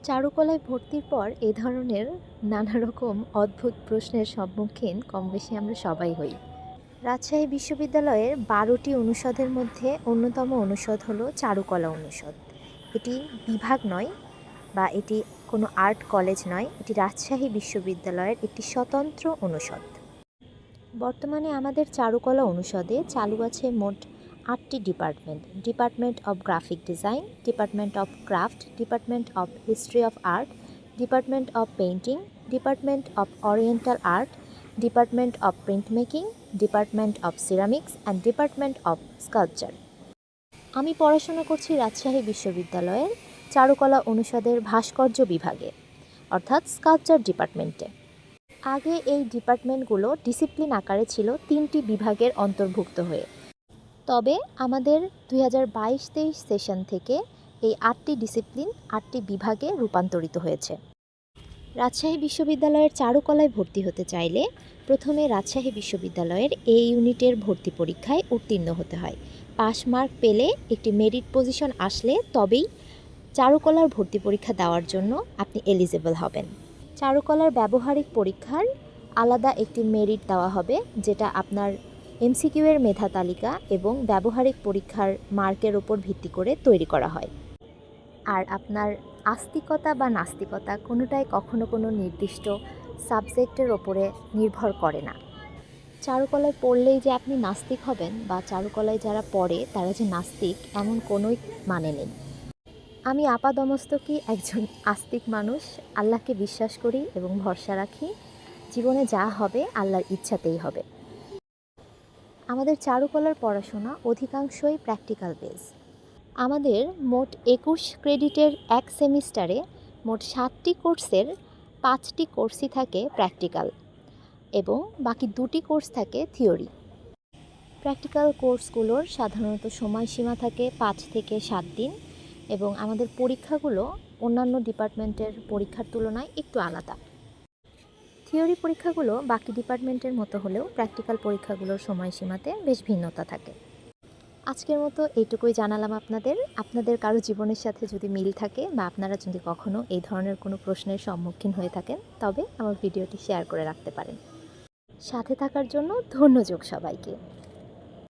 চারুকলায় ভর্তির পর এ ধরনের নানা রকম অদ্ভুত প্রশ্নের সম্মুখীন কমবেশি আমরা সবাই হই। রাজশাহী বিশ্ববিদ্যালয়ের ১২টি অনুষদের মধ্যে অন্যতম অনুষদ হলো চারুকলা অনুষদ। এটি বিভাগ নয় বা এটি কোনো আর্ট কলেজ নয়, এটি রাজশাহী বিশ্ববিদ্যালয়ের একটি স্বতন্ত্র অনুষদ। বর্তমানে আমাদের চারুকলা অনুষদে চালু আছে মোট ৮টি department: department of graphic design, department of craft, department of history of art, department of painting, department of oriental art, department of print making, department of ceramics and department of sculpture. আমি পড়াশোনা করছি রাজশাহী বিশ্ববিদ্যালয়ের চারুকলা অনুষদের ভাস্কর্য বিভাগে, অর্থাৎ sculpture ডিপার্টমেন্টে। আগে এই ডিপার্টমেন্টগুলো ডিসিপ্লিন আকারে ছিল ৩টি বিভাগের অন্তর্ভুক্ত হয়ে। তবে আমাদের ২০২২-২৩ সেশন থেকে এই ৮টি ডিসিপ্লিন ৮টি বিভাগে রূপান্তরিত হয়েছে। রাজশাহী বিশ্ববিদ্যালয়ের চারুকলায় ভর্তি হতে চাইলে প্রথমে রাজশাহী বিশ্ববিদ্যালয়ের এ ইউনিটের ভর্তি পরীক্ষায় উত্তীর্ণ হতে হয়। পাস মার্ক পেলে, একটি মেরিট পজিশন আসলে তবেই চারুকলার ভর্তি পরীক্ষা দেওয়ার জন্য আপনি এলিজিবল হবেন। চারুকলার ব্যবহারিক পরীক্ষার আলাদা একটি মেরিট দেওয়া হবে, যেটা আপনার এমসিকিউ এর মেধা তালিকা এবং ব্যবহারিক পরীক্ষার মার্কের উপর ভিত্তি করে তৈরি করা হয়। আর আপনার আস্তিকতা বা নাস্তিকতা কোনোটাই কখনো কোনো নির্দিষ্ট সাবজেক্টের ওপরে নির্ভর করে না। চারুকলায় পড়লেই যে আপনি নাস্তিক হবেন বা চারুকলায় যারা পড়ে তারা যে নাস্তিক, এমন কোনোই মানে নেই। আমি আপাদমস্তকই একজন আস্তিক মানুষ, আল্লাহকে বিশ্বাস করি এবং ভরসা রাখি। জীবনে যা হবে আল্লাহর ইচ্ছাতেই হবে। আমাদের চারুকলার পড়াশোনা অধিকাংশই প্র্যাকটিক্যাল বেস। আমাদের মোট ২১ ক্রেডিটের এক সেমিস্টারে মোট ৭টি কোর্সের ৫টি কোর্সই থাকে প্র্যাকটিক্যাল এবং বাকি 2টি কোর্স থাকে থিওরি। প্র্যাকটিক্যাল কোর্সগুলোর সাধারণত সময়সীমা থাকে ৫ থেকে ৭ দিন এবং আমাদের পরীক্ষাগুলো অন্যান্য ডিপার্টমেন্টের পরীক্ষার তুলনায় একটু আলাদা। থিওরি পরীক্ষাগুলো বাকি ডিপার্টমেন্টের মতো হলেও প্র্যাকটিক্যাল পরীক্ষাগুলোর সময়সীমাতে বেশ ভিন্নতা থাকে। আজকের মতো এইটুকুই জানালাম আপনাদের। আপনাদের কারো জীবনের সাথে যদি মিল থাকে বা আপনারা যদি কখনো এই ধরনের কোনো প্রশ্নের সম্মুখীন হয়ে থাকেন, তবে আমার ভিডিওটি শেয়ার করে রাখতে পারেন। সাথে থাকার জন্য ধন্যবাদ সবাইকে।